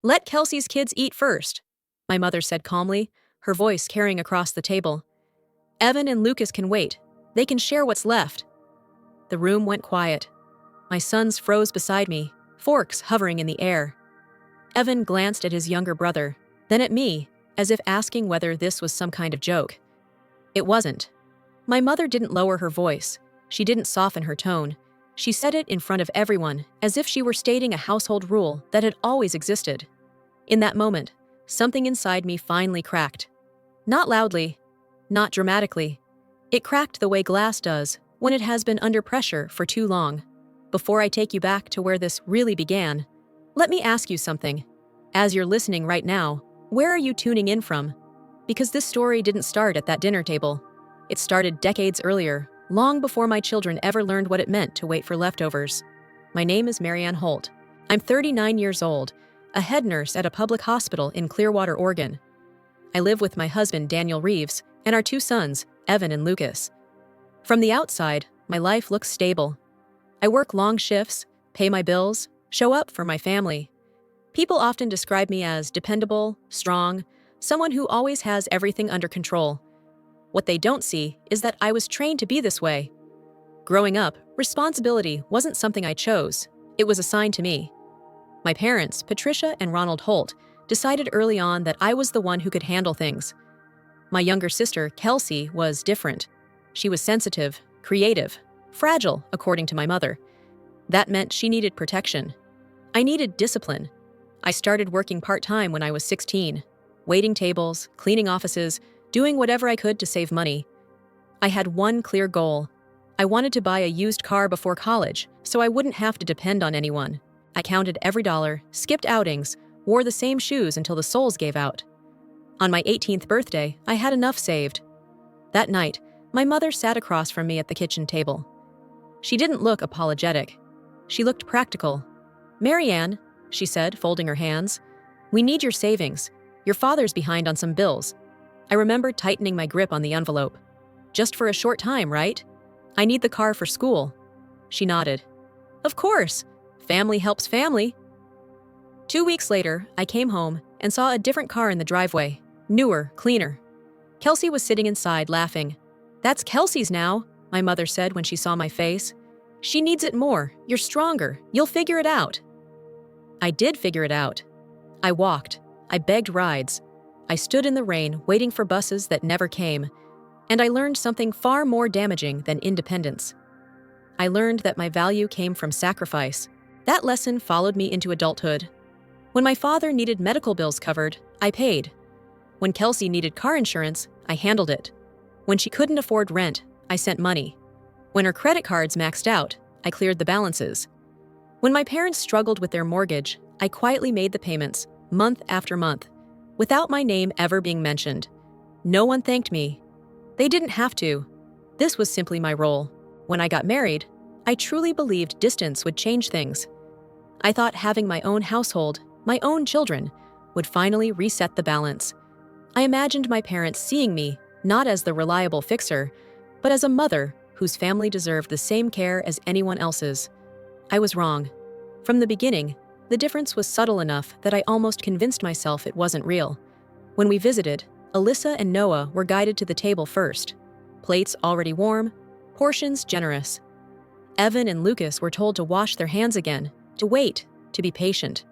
Let Kelsey's kids eat first, my mother said calmly, her voice carrying across the table. Evan and Lucas can wait. They can share what's left. The room went quiet. My sons froze beside me, forks hovering in the air. Evan glanced at his younger brother, then at me, as if asking whether this was some kind of joke. It wasn't. My mother didn't lower her voice. She didn't soften her tone. She said it in front of everyone, as if she were stating a household rule that had always existed. In that moment, something inside me finally cracked. Not loudly, not dramatically. It cracked the way glass does when it has been under pressure for too long. Before I take you back to where this really began, let me ask you something. As you're listening right now, where are you tuning in from? Because this story didn't start at that dinner table. It started decades earlier, long before my children ever learned what it meant to wait for leftovers. My name is Marianne Holt. I'm 39 years old, a head nurse at a public hospital in Clearwater, Oregon. I live with my husband, Daniel Reeves, and our two sons, Evan and Lucas. From the outside, my life looks stable. I work long shifts, pay my bills, show up for my family. People often describe me as dependable, strong, someone who always has everything under control. What they don't see is that I was trained to be this way. Growing up, responsibility wasn't something I chose. It was assigned to me. My parents, Patricia and Ronald Holt, decided early on that I was the one who could handle things. My younger sister, Kelsey, was different. She was sensitive, creative, fragile, according to my mother. That meant she needed protection. I needed discipline. I started working part-time when I was 16, waiting tables, cleaning offices, doing whatever I could to save money. I had one clear goal. I wanted to buy a used car before college, so I wouldn't have to depend on anyone. I counted every dollar, skipped outings, wore the same shoes until the soles gave out. On my 18th birthday, I had enough saved. That night, my mother sat across from me at the kitchen table. She didn't look apologetic. She looked practical. "Marianne," she said, folding her hands, "we need your savings. Your father's behind on some bills." I remembered tightening my grip on the envelope. "Just for a short time, right? I need the car for school." She nodded. "Of course. Family helps family." 2 weeks later, I came home and saw a different car in the driveway. Newer, cleaner. Kelsey was sitting inside, laughing. "That's Kelsey's now," my mother said when she saw my face. "She needs it more. You're stronger. You'll figure it out." I did figure it out. I walked. I begged rides. I stood in the rain, waiting for buses that never came. And I learned something far more damaging than independence. I learned that my value came from sacrifice. That lesson followed me into adulthood. When my father needed medical bills covered, I paid. When Kelsey needed car insurance, I handled it. When she couldn't afford rent, I sent money. When her credit cards maxed out, I cleared the balances. When my parents struggled with their mortgage, I quietly made the payments, month after month, without my name ever being mentioned. No one thanked me. They didn't have to. This was simply my role. When I got married, I truly believed distance would change things. I thought having my own household, my own children, would finally reset the balance. I imagined my parents seeing me not as the reliable fixer, but as a mother whose family deserved the same care as anyone else's. I was wrong. From the beginning, the difference was subtle enough that I almost convinced myself it wasn't real. When we visited, Alyssa and Noah were guided to the table first. Plates already warm, portions generous. Evan and Lucas were told to wash their hands again, to wait, to be patient.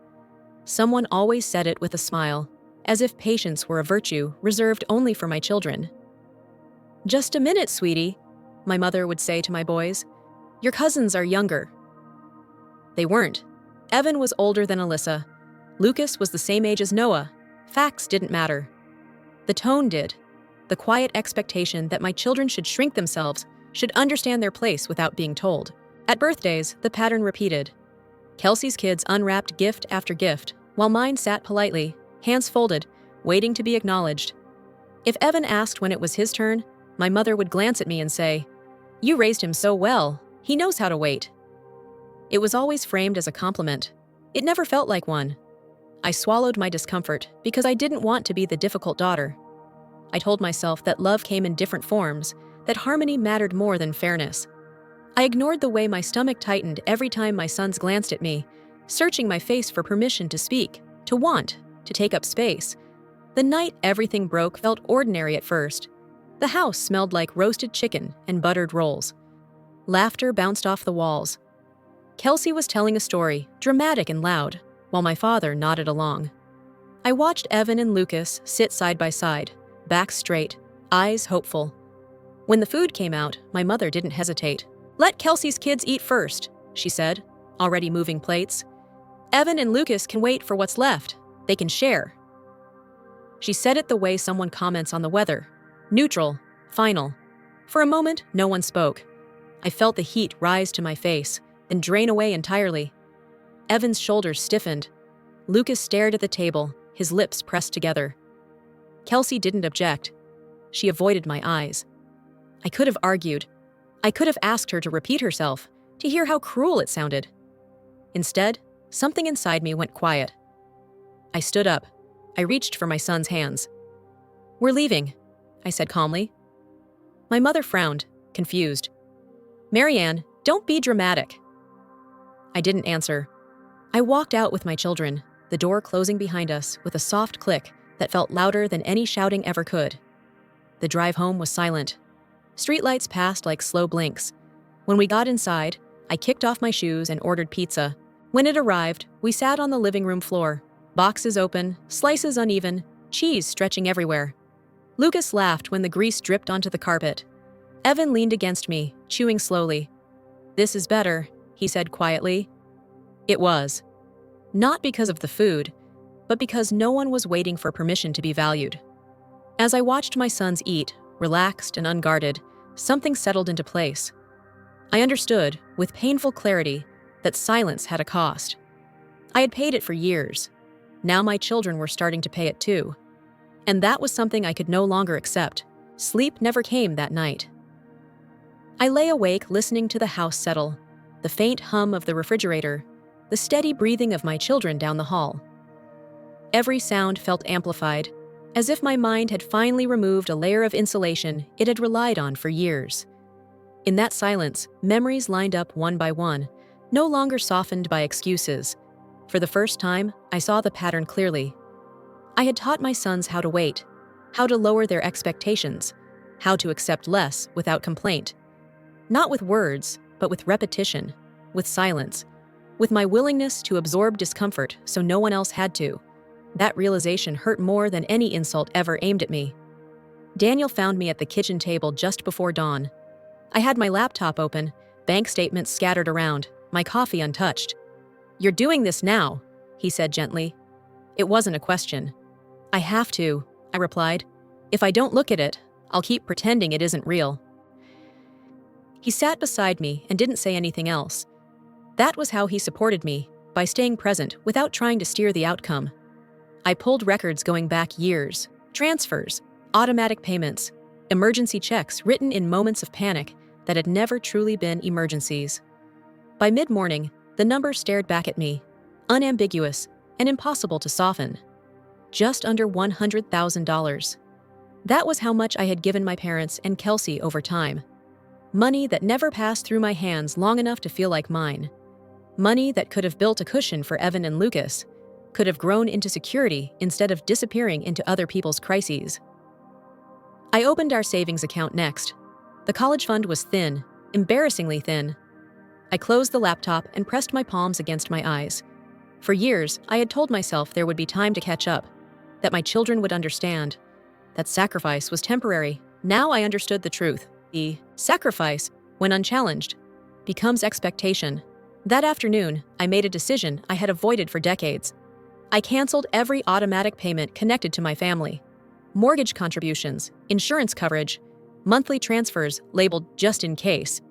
Someone always said it with a smile, as if patience were a virtue reserved only for my children. "Just a minute, sweetie," my mother would say to my boys. "Your cousins are younger." They weren't. Evan was older than Alyssa. Lucas was the same age as Noah. Facts didn't matter. The tone did. The quiet expectation that my children should shrink themselves, should understand their place without being told. At birthdays, the pattern repeated. Kelsey's kids unwrapped gift after gift, while mine sat politely, hands folded, waiting to be acknowledged. If Evan asked when it was his turn, my mother would glance at me and say, "You raised him so well. He knows how to wait." It was always framed as a compliment. It never felt like one. I swallowed my discomfort because I didn't want to be the difficult daughter. I told myself that love came in different forms, that harmony mattered more than fairness. I ignored the way my stomach tightened every time my sons glanced at me, searching my face for permission to speak. to want, to take up space. The night everything broke felt ordinary at first. The house smelled like roasted chicken and buttered rolls. Laughter bounced off the walls. Kelsey was telling a story, dramatic and loud, while my father nodded along. I watched Evan and Lucas sit side by side, backs straight, eyes hopeful. When the food came out, my mother didn't hesitate. "Let Kelsey's kids eat first," she said, already moving plates. "Evan and Lucas can wait for what's left. They can share." She said it the way someone comments on the weather. Neutral, final. For a moment, no one spoke. I felt the heat rise to my face, then drain away entirely. Evan's shoulders stiffened. Lucas stared at the table, his lips pressed together. Kelsey didn't object. She avoided my eyes. I could have argued. I could have asked her to repeat herself, to hear how cruel it sounded. Instead, something inside me went quiet. I stood up. I reached for my son's hands. "We're leaving," I said calmly. My mother frowned, confused. "Marianne, don't be dramatic." I didn't answer. I walked out with my children, the door closing behind us with a soft click that felt louder than any shouting ever could. The drive home was silent. Streetlights passed like slow blinks. When we got inside, I kicked off my shoes and ordered pizza. When it arrived, we sat on the living room floor, boxes open, slices uneven, cheese stretching everywhere. Lucas laughed when the grease dripped onto the carpet. Evan leaned against me, chewing slowly. "This is better," he said quietly. It was. Not because of the food, but because no one was waiting for permission to be valued. As I watched my sons eat, relaxed and unguarded, something settled into place. I understood, with painful clarity, that silence had a cost. I had paid it for years. Now my children were starting to pay it too. And that was something I could no longer accept. Sleep never came that night. I lay awake listening to the house settle, the faint hum of the refrigerator, the steady breathing of my children down the hall. Every sound felt amplified, as if my mind had finally removed a layer of insulation it had relied on for years. In that silence, memories lined up one by one, no longer softened by excuses. For the first time, I saw the pattern clearly. I had taught my sons how to wait, how to lower their expectations, how to accept less without complaint. Not with words, but with repetition, with silence, with my willingness to absorb discomfort so no one else had to. That realization hurt more than any insult ever aimed at me. Daniel found me at the kitchen table just before dawn. I had my laptop open, bank statements scattered around, my coffee untouched. "You're doing this now," he said gently. It wasn't a question. "I have to," I replied. "If I don't look at it, I'll keep pretending it isn't real." He sat beside me and didn't say anything else. That was how he supported me, by staying present without trying to steer the outcome. I pulled records going back years, transfers, automatic payments, emergency checks written in moments of panic that had never truly been emergencies. By mid-morning, the number stared back at me, unambiguous and impossible to soften. Just under $100,000. That was how much I had given my parents and Kelsey over time. Money that never passed through my hands long enough to feel like mine. Money that could have built a cushion for Evan and Lucas, could have grown into security instead of disappearing into other people's crises. I opened our savings account next. The college fund was thin, embarrassingly thin. I closed the laptop and pressed my palms against my eyes. For years, I had told myself there would be time to catch up, that my children would understand, that sacrifice was temporary. Now I understood the truth. The sacrifice, when unchallenged, becomes expectation. That afternoon, I made a decision I had avoided for decades. I canceled every automatic payment connected to my family. Mortgage contributions, insurance coverage, monthly transfers labeled just in case.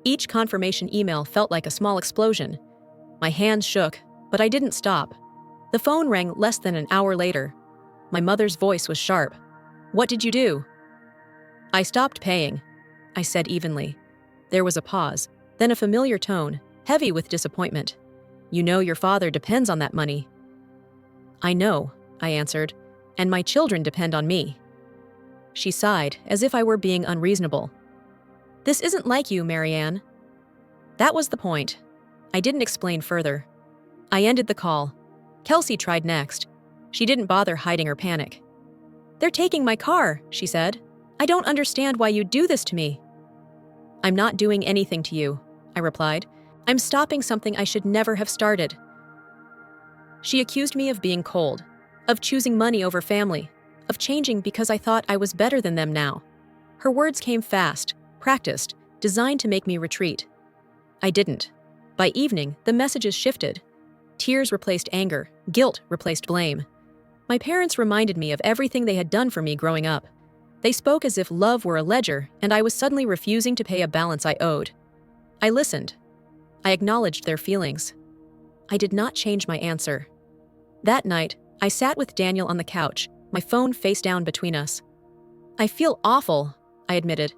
Each confirmation email felt like a small explosion. My hands shook, but I didn't stop. The phone rang less than an hour later. My mother's voice was sharp. "What did you do?" "I stopped paying," I said evenly. There was a pause, then a familiar tone, heavy with disappointment. "You know your father depends on that money." "I know," I answered, "and my children depend on me." She sighed, as if I were being unreasonable. "This isn't like you, Marianne." That was the point. I didn't explain further. I ended the call. Kelsey tried next. She didn't bother hiding her panic. "They're taking my car," she said. "I don't understand why you do this to me." "I'm not doing anything to you," I replied. "I'm stopping something I should never have started." She accused me of being cold, of choosing money over family, of changing because I thought I was better than them now. Her words came fast, practiced, designed to make me retreat. I didn't. By evening, the messages shifted. Tears replaced anger, guilt replaced blame. My parents reminded me of everything they had done for me growing up. They spoke as if love were a ledger and I was suddenly refusing to pay a balance I owed. I listened. I acknowledged their feelings. I did not change my answer. That night, I sat with Daniel on the couch, my phone face down between us. "I feel awful," I admitted,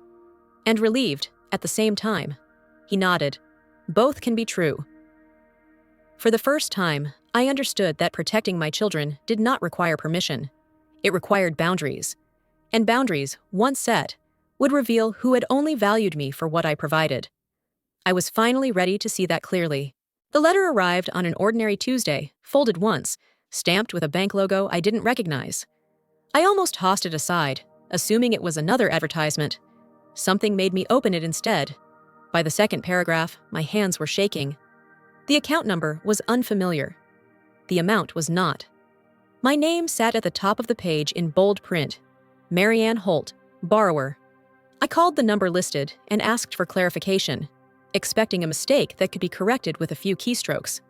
"and relieved at the same time." He nodded. "Both can be true." For the first time, I understood that protecting my children did not require permission. It required boundaries. And boundaries, once set, would reveal who had only valued me for what I provided. I was finally ready to see that clearly. The letter arrived on an ordinary Tuesday, folded once, stamped with a bank logo I didn't recognize. I almost tossed it aside, assuming it was another advertisement. Something made me open it instead. By the second paragraph, my hands were shaking. The account number was unfamiliar. The amount was not. My name sat at the top of the page in bold print. Marianne Holt, borrower. I called the number listed and asked for clarification, expecting a mistake that could be corrected with a few keystrokes.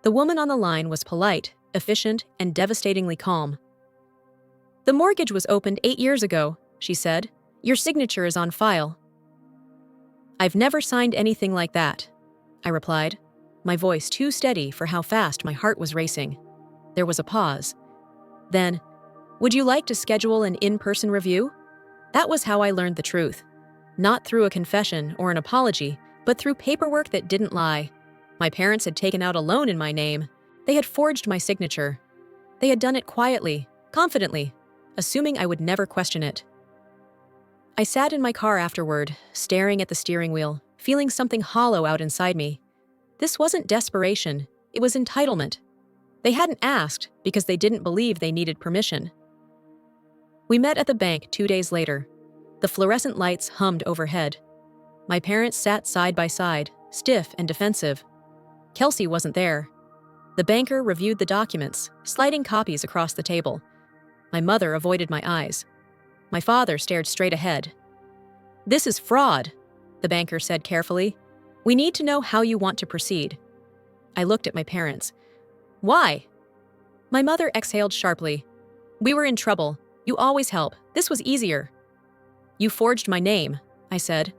The woman on the line was polite, efficient, and devastatingly calm. "The mortgage was opened 8 years ago," she said. "Your signature is on file." "I've never signed anything like that," I replied, my voice too steady for how fast my heart was racing. There was a pause. Then, "Would you like to schedule an in-person review?" That was how I learned the truth. Not through a confession or an apology, but through paperwork that didn't lie. My parents had taken out a loan in my name. They had forged my signature. They had done it quietly, confidently, assuming I would never question it. I sat in my car afterward, staring at the steering wheel, feeling something hollow out inside me. This wasn't desperation, it was entitlement. They hadn't asked because they didn't believe they needed permission. We met at the bank 2 days later. The fluorescent lights hummed overhead. My parents sat side by side, stiff and defensive. Kelsey wasn't there. The banker reviewed the documents, sliding copies across the table. My mother avoided my eyes. My father stared straight ahead. "This is fraud," the banker said carefully. "We need to know how you want to proceed." I looked at my parents. "Why?" My mother exhaled sharply. "We were in trouble. You always help. This was easier." "You forged my name," I said.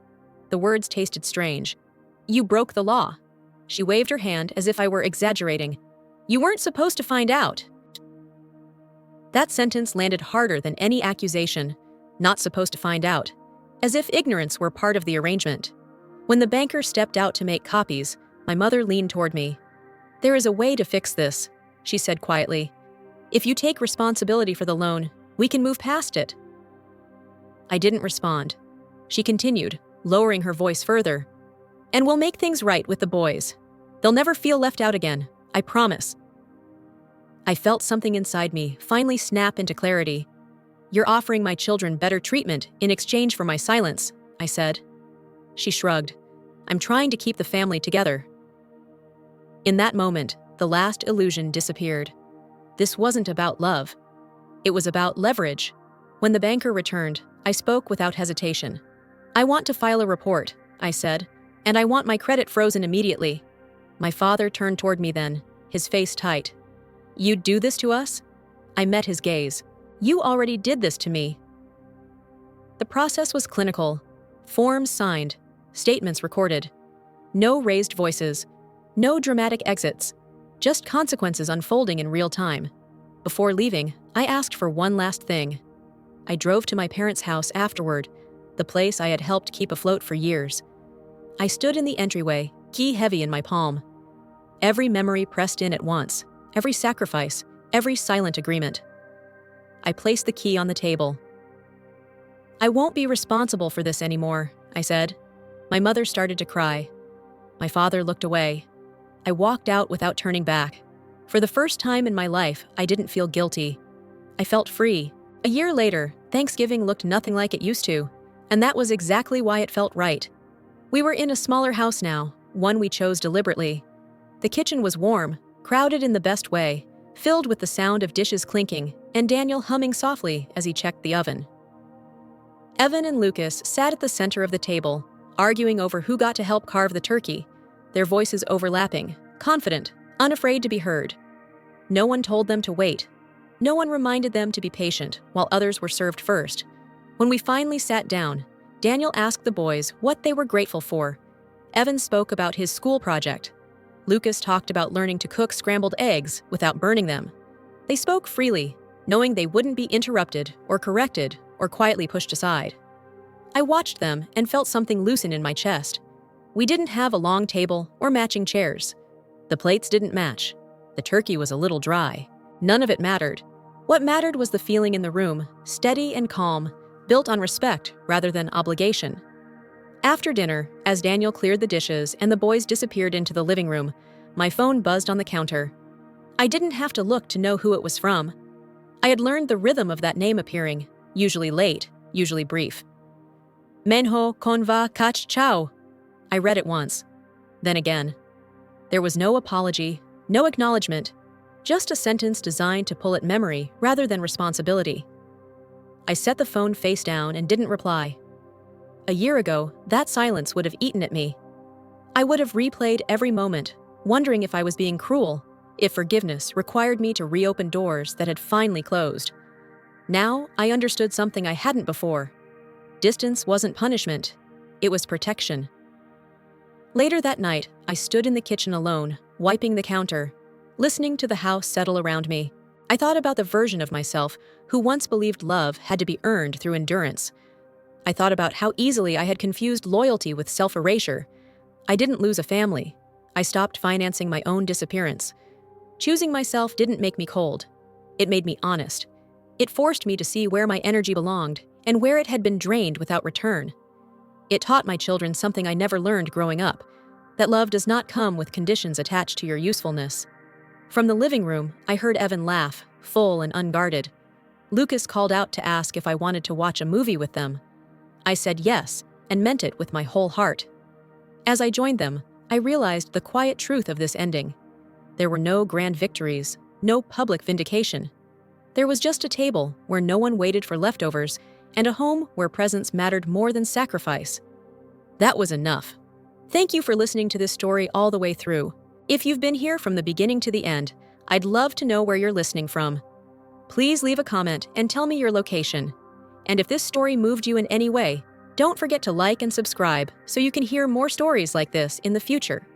The words tasted strange. "You broke the law." She waved her hand as if I were exaggerating. "You weren't supposed to find out." That sentence landed harder than any accusation. Not supposed to find out. As if ignorance were part of the arrangement. When the banker stepped out to make copies, my mother leaned toward me. "There is a way to fix this," she said quietly. "If you take responsibility for the loan, we can move past it." I didn't respond. She continued, lowering her voice further. "And we'll make things right with the boys. They'll never feel left out again, I promise." I felt something inside me finally snap into clarity. "You're offering my children better treatment in exchange for my silence," I said. She shrugged. "I'm trying to keep the family together." In that moment, the last illusion disappeared. This wasn't about love. It was about leverage. When the banker returned, I spoke without hesitation. "I want to file a report," I said, "and I want my credit frozen immediately." My father turned toward me then, his face tight. "You'd do this to us?" I met his gaze. "You already did this to me." The process was clinical. Forms signed, statements recorded. No raised voices, no dramatic exits, just consequences unfolding in real time. Before leaving, I asked for one last thing. I drove to my parents' house afterward, the place I had helped keep afloat for years. I stood in the entryway, key heavy in my palm. Every memory pressed in at once, every sacrifice, every silent agreement. I placed the key on the table. "I won't be responsible for this anymore," I said. My mother started to cry. My father looked away. I walked out without turning back. For the first time in my life, I didn't feel guilty. I felt free. A year later, Thanksgiving looked nothing like it used to, and that was exactly why it felt right. We were in a smaller house now, one we chose deliberately. The kitchen was warm, crowded in the best way, filled with the sound of dishes clinking, and Daniel humming softly as he checked the oven. Evan and Lucas sat at the center of the table, arguing over who got to help carve the turkey, their voices overlapping, confident, unafraid to be heard. No one told them to wait. No one reminded them to be patient while others were served first. When we finally sat down, Daniel asked the boys what they were grateful for. Evan spoke about his school project. Lucas talked about learning to cook scrambled eggs without burning them. They spoke freely, knowing they wouldn't be interrupted or corrected or quietly pushed aside. I watched them and felt something loosen in my chest. We didn't have a long table or matching chairs. The plates didn't match. The turkey was a little dry. None of it mattered. What mattered was the feeling in the room, steady and calm, built on respect rather than obligation. After dinner, as Daniel cleared the dishes and the boys disappeared into the living room, my phone buzzed on the counter. I didn't have to look to know who it was from. I had learned the rhythm of that name appearing, usually late, usually brief. Menho konva kach chao. I read it once, then again. There was no apology, no acknowledgement, just a sentence designed to pull at memory rather than responsibility. I set the phone face down and didn't reply. A year ago, that silence would have eaten at me. I would have replayed every moment, wondering if I was being cruel, if forgiveness required me to reopen doors that had finally closed. Now, I understood something I hadn't before. Distance wasn't punishment, it was protection. Later that night, I stood in the kitchen alone, wiping the counter, listening to the house settle around me. I thought about the version of myself who once believed love had to be earned through endurance. I thought about how easily I had confused loyalty with self-erasure. I didn't lose a family. I stopped financing my own disappearance. Choosing myself didn't make me cold. It made me honest. It forced me to see where my energy belonged and where it had been drained without return. It taught my children something I never learned growing up, that love does not come with conditions attached to your usefulness. From the living room, I heard Evan laugh, full and unguarded. Lucas called out to ask if I wanted to watch a movie with them. I said yes, and meant it with my whole heart. As I joined them, I realized the quiet truth of this ending. There were no grand victories, no public vindication. There was just a table where no one waited for leftovers and a home where presence mattered more than sacrifice. That was enough. Thank you for listening to this story all the way through. If you've been here from the beginning to the end, I'd love to know where you're listening from. Please leave a comment and tell me your location. And if this story moved you in any way, don't forget to like and subscribe so you can hear more stories like this in the future.